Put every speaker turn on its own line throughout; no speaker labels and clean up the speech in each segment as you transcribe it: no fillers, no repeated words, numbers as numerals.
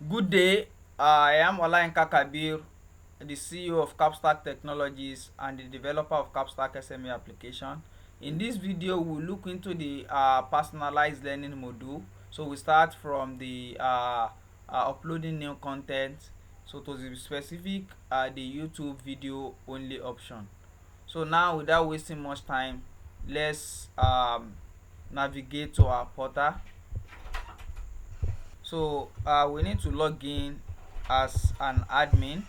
Good day. I am Olainka Kabir, the CEO of Capstack Technologies and the developer of Capstack SME application. In this video, we'll look into the personalized learning module. So we start from the uploading new content. So to be specific, the YouTube video only option. So now, without wasting much time, let's navigate to our portal. So we need to log in as an admin.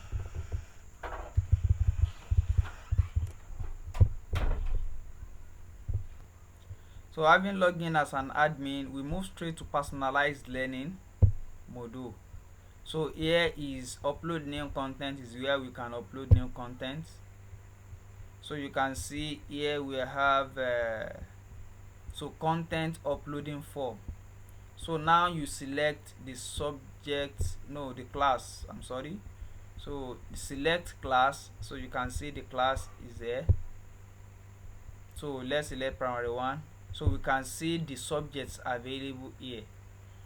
So having logged in as an admin, we move straight to personalized learning module. So here is upload new content, is where we can upload new content. So you can see here we have so content uploading form. So now you select the subject, no, the class, I'm sorry. So select class, so you can see the class is there. So let's select primary one, so we can see the subjects available here.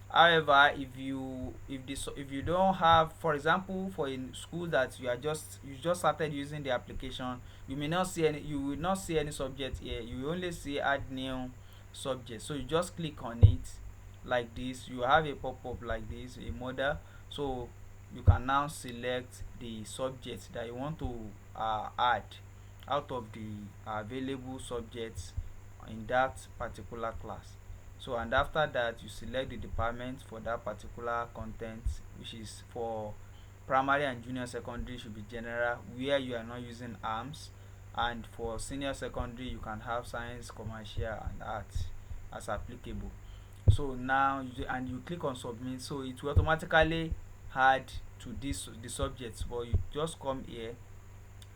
However, if you don't have, for example, for a school that you just started using the application, you may not see any, you will not see any subject here. You will only see add new subject. So you just click on it like this. You have a pop-up like this, a model. So you can now select the subject that you want to add out of the available subjects in that particular class. So and after that, you select the department for that particular content, which is for primary and junior secondary should be general, where you are not using arms, and for senior secondary you can have science, commercial and arts as applicable. So now you click on submit, so it will automatically add to this the subjects, but you just come here.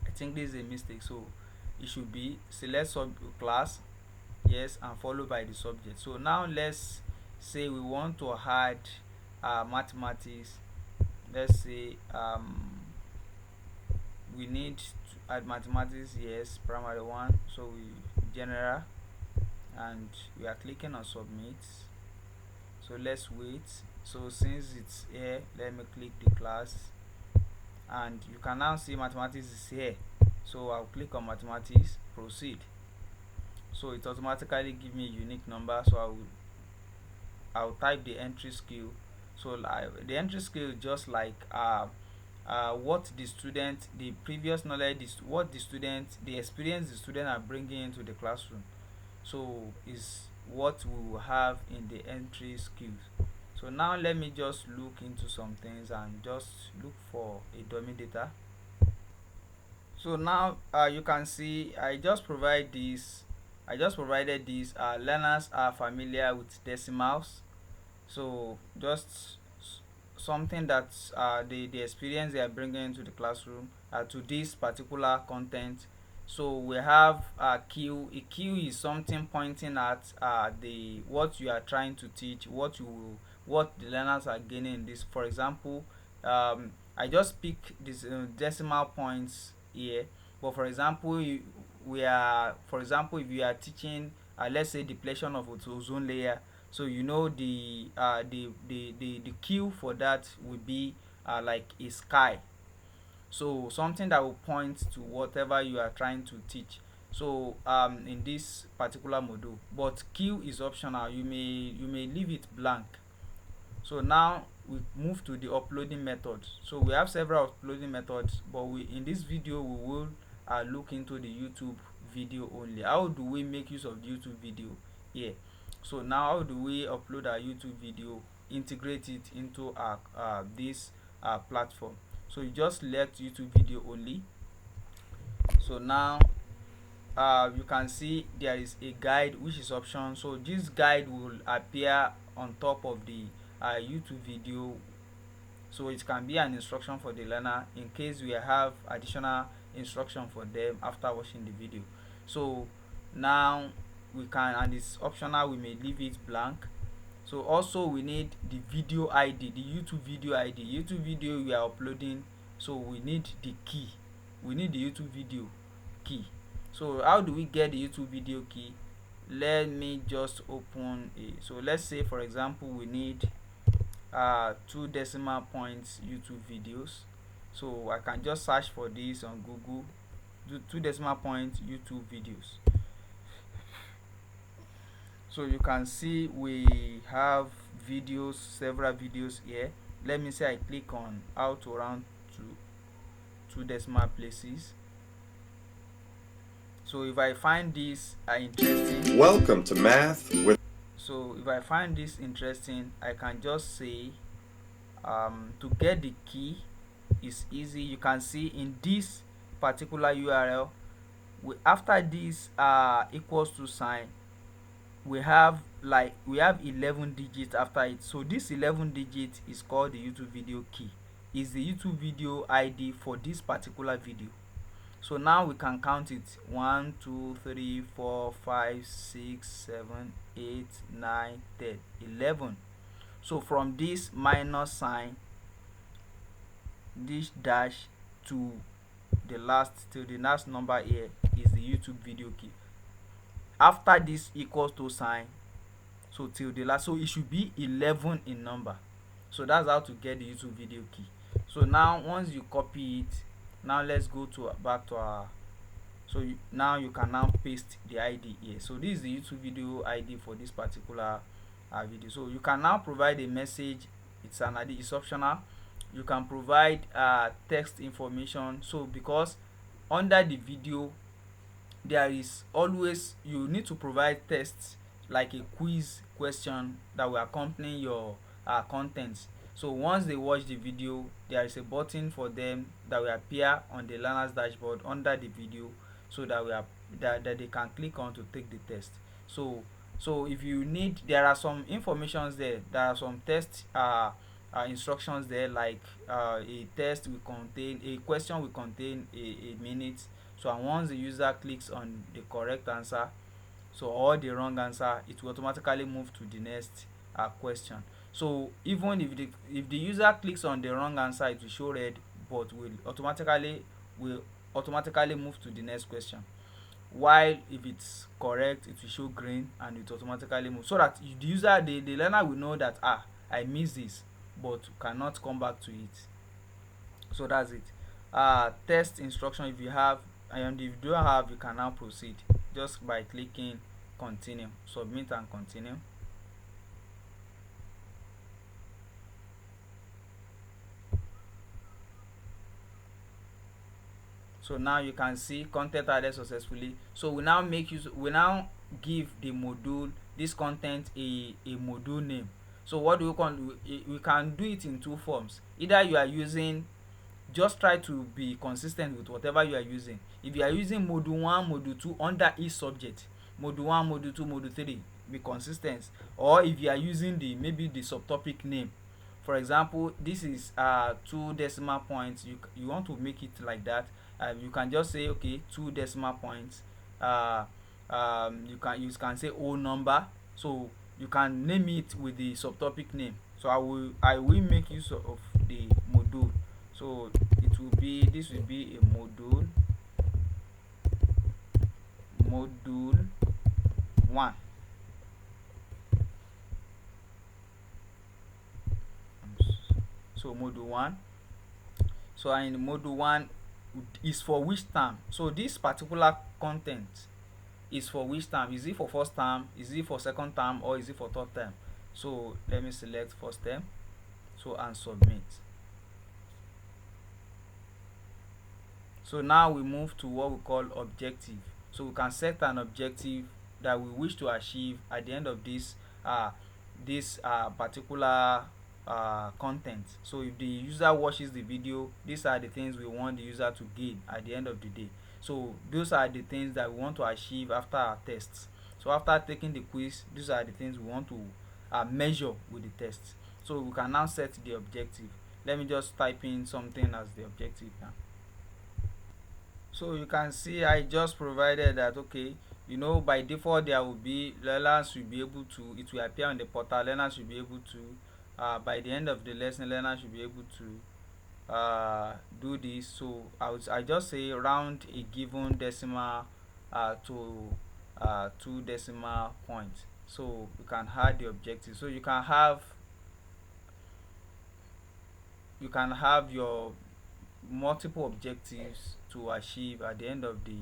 I think this is a mistake, so it should be select sub class, yes, and followed by the subject. So now let's say we want to add mathematics. Let's say we need to add mathematics, yes, primary one. So we general, and we are clicking on submit. So let's wait. So since it's here, let me click the class, and you can now see mathematics is here. So I'll click on mathematics, proceed. So it automatically give me a unique number, so I'll type the entry skill. So the entry skill is just like what the student, the previous knowledge is, what the student, the experience the student are bringing into the classroom. So is what we will have in the entry skills. So now let me just look into some things and just look for a dummy data. So now you can see I just provided this. Learners are familiar with decimals, so just something that the experience they are bringing into the classroom to this particular content. So we have a q is something pointing at the what you are trying to teach, what the learners are gaining in this. For example, I just pick this decimal points here, but for example we are for example if you are teaching let's say depletion of ozone layer, so you know the q for that would be like a sky, so something that will point to whatever you are trying to teach. So in this particular module, but q is optional, you may leave it blank. So now we move to the uploading methods. So we have several uploading methods, but we in this video we will look into the YouTube video only. How do we make use of the YouTube video here? So now how do we upload our YouTube video, integrate it into our this platform? So you just select YouTube video only. So now you can see there is a guide which is option. So this guide will appear on top of the YouTube video, so it can be an instruction for the learner in case we have additional instruction for them after watching the video. So now we can, and it's optional, we may leave it blank. So also we need the video id, the YouTube video id, YouTube video we are uploading, so we need the key, we need the YouTube video key. So how do we get the YouTube video key? Let me just open a, so let's say for example we need two decimal points YouTube videos. So I can just search for this on Google, two decimal point YouTube videos. So you can see we have videos, several videos here. Let me say I click on how to round to two decimal places. So if I find this interesting,
welcome to Math with.
So if I find this interesting, I can just say to get the key is easy. You can see in this particular URL, after this equals to sign, we have 11 digits after it. So this 11 digits is called the YouTube video key. Is the YouTube video ID for this particular video. So now we can count it: 1 2 3 4 5 6 7 8 9 10 11. So from this minus sign, this dash to the last number here is the YouTube video key. After this equals to sign, so till the last, so it should be 11 in number. So that's how to get the YouTube video key. So now once you copy it, now let's go to back to our, so now you can now paste the ID here. So this is the YouTube video ID for this particular video. So you can now provide a message. It's an ID, it's optional. You can provide text information. So because under the video there is always, you need to provide tests like a quiz question that will accompany your contents. So once they watch the video, there is a button for them that will appear on the learner's dashboard under the video, so that that they can click on to take the test. So if you need, there are some informations there. There are some test instructions there, like a test will contain, a question will contain a minute. So and once the user clicks on the correct answer, so or the wrong answer, it will automatically move to the next question. So even if the user clicks on the wrong answer, it will show red, but will automatically move to the next question. While if it's correct, it will show green and it automatically move, so that the user, the learner will know that I missed this, but cannot come back to it. So that's it. Test instruction, if you have, and if you don't have, you can now proceed just by clicking continue, submit and continue. So now you can see content added successfully. So we now give the module, this content, a module name. So what do we can do it in two forms. Either you are using, just try to be consistent with whatever you are using. If you are using module 1, module 2 under each subject, module 1, module 2, module 3, be consistent. Or if you are using maybe the subtopic name, for example, this is 2 decimal points, you want to make it like that, you can just say, okay, 2 decimal points. You can say whole number, so you can name it with the subtopic name. So I will make use of the module. So this will be a module 1. So module 1. So in module 1 is for which term? So this particular content is for which term? Is it for first term, is it for second term, or is it for third term? So let me select first term, so and submit. So now we move to what we call objective. So we can set an objective that we wish to achieve at the end of this particular content. So if the user watches the video, these are the things we want the user to gain at the end of the day. So those are the things that we want to achieve after our tests. So after taking the quiz, these are the things we want to measure with the test. So we can now set the objective. Let me just type in something as the objective now. So you can see I just provided that, okay, by default there will be, learners will be able to, it will appear on the portal, learners will be able to, by the end of the lesson, learners should be able to do this. So I just say round a given decimal to 2 decimal points. So you can add the objective. So you can have you can have your multiple objectives to achieve at the end of the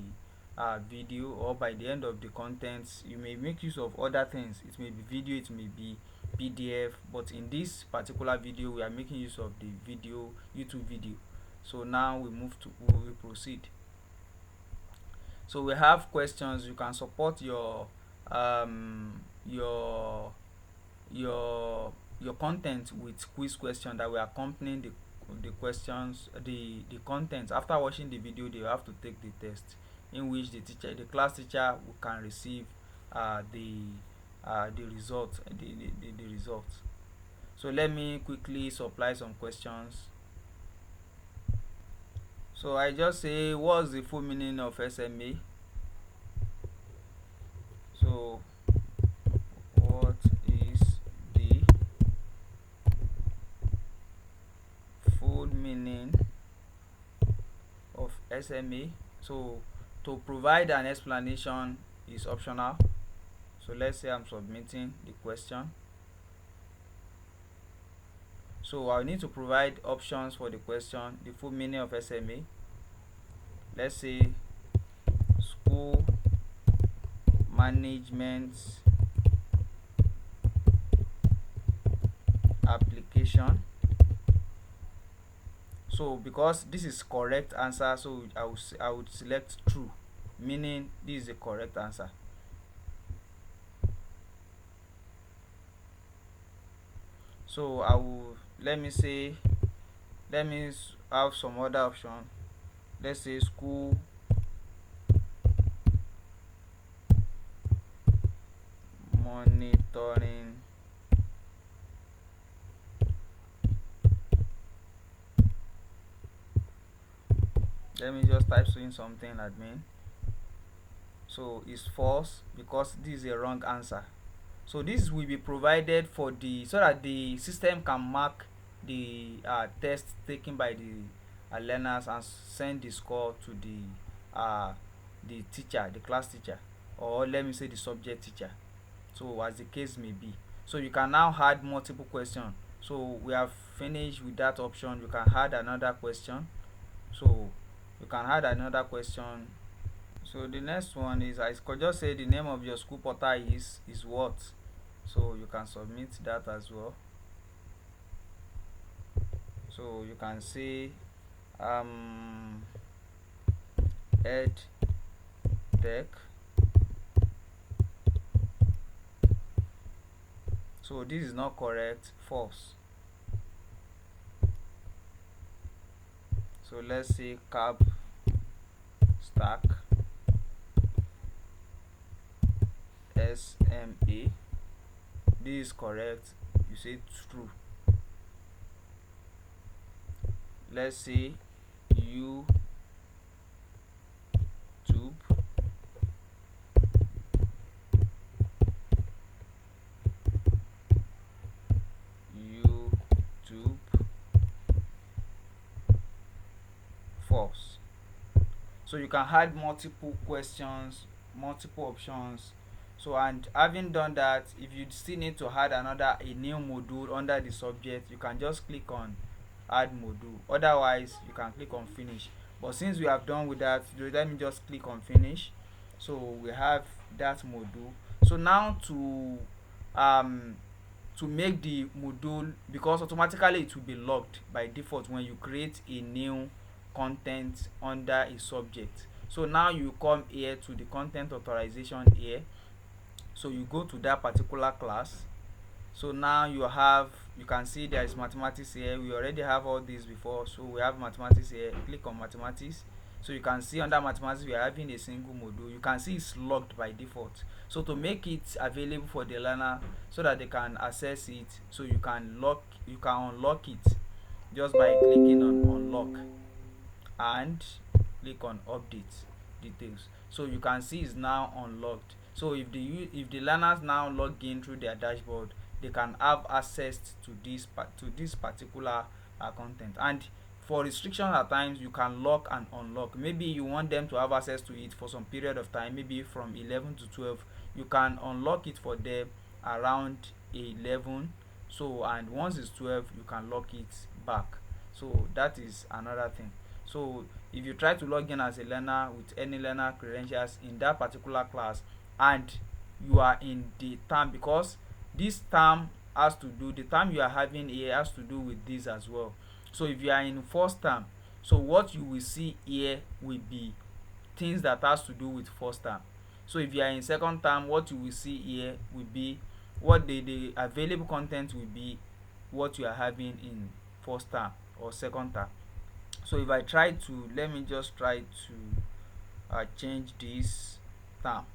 video, or by the end of the contents. You may make use of other things. It may be video, it may be PDF, but in this particular video we are making use of the video, YouTube video. So now we proceed. So we have questions. You can support your um your your content with quiz question that will accompany the questions, the content. After watching the video, they have to take the test, in which the class teacher can receive the result, the results. So let me quickly supply some questions. So I just say, what's the full meaning of SMA? So what is the full meaning of SMA? So to provide an explanation is optional. So let's say I'm submitting the question. So I need to provide options for the question. The full meaning of SMA. Let's say school management application. So because this is correct answer, so I would select true, meaning this is the correct answer. So let me have some other option. Let's say school monitoring let me just type in something admin. So it's false because this is a wrong answer. So this will be provided for so that the system can mark the test taken by the learners and send the score to the teacher, the class teacher, or let me say the subject teacher. So as the case may be. So you can now add multiple questions. So we have finished with that option. You can add another question. So you can add another question. So the next one is, I could just say the name of your school portal is what. So you can submit that as well. So you can say ed tech. So this is not correct, false. So let's say cab stack SMA. This is correct, you say true. Let's say YouTube false. So you can add multiple questions, multiple options. So, and having done that, if you still need to add a new module under the subject, you can just click on add module. Otherwise you can click on finish. But since we have done with that, let me just click on finish. So we have that module. So now to make the module, because automatically it will be logged by default when you create a new content under a subject. So now you come here to the content authorization here. So you go to that particular class. So now you can see there is mathematics here. We already have all these before, so we have mathematics here. Click on mathematics. So you can see under mathematics we are having a single module. You can see it's logged by default. So to make it available for the learner so that they can access it, so you can unlock it just by clicking on unlock and click on update details. So you can see it's now unlocked. So if the learners now log in through their dashboard, they can have access to this particular content. And for restrictions, at times you can lock and unlock. Maybe you want them to have access to it for some period of time, maybe from 11 to 12. You can unlock it for them around 11. So, and once it's 12, you can lock it back. So that is another thing. So if you try to log in as a learner with any learner credentials in that particular class, and you are in the term, because this term has to do, the term you are having here has to do with this as well. So if you are in first term, so what you will see here will be things that has to do with first term. So if you are in second term, what you will see here will be what the available content will be what you are having in first term or second term. So if I try to, let me just try to change this term.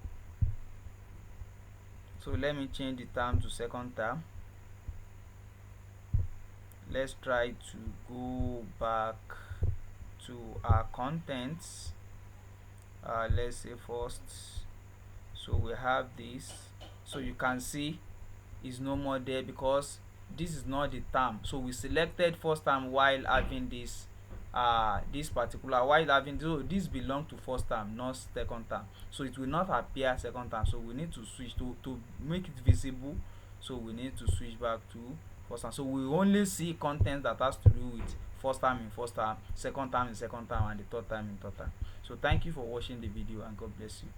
So let me change the term to second term. Let's try to go back to our contents. Let's say first. So we have this. So you can see is no more there because this is not the term. So we selected first term while having this particular, while having, so this belong to first term, not second term, so it will not appear second term. So we need to switch to make it visible. So we need to switch back to first term. So we only see content that has to do with first term in first term, second term in second term, and the third term in third term. So thank you for watching the video, and God bless you.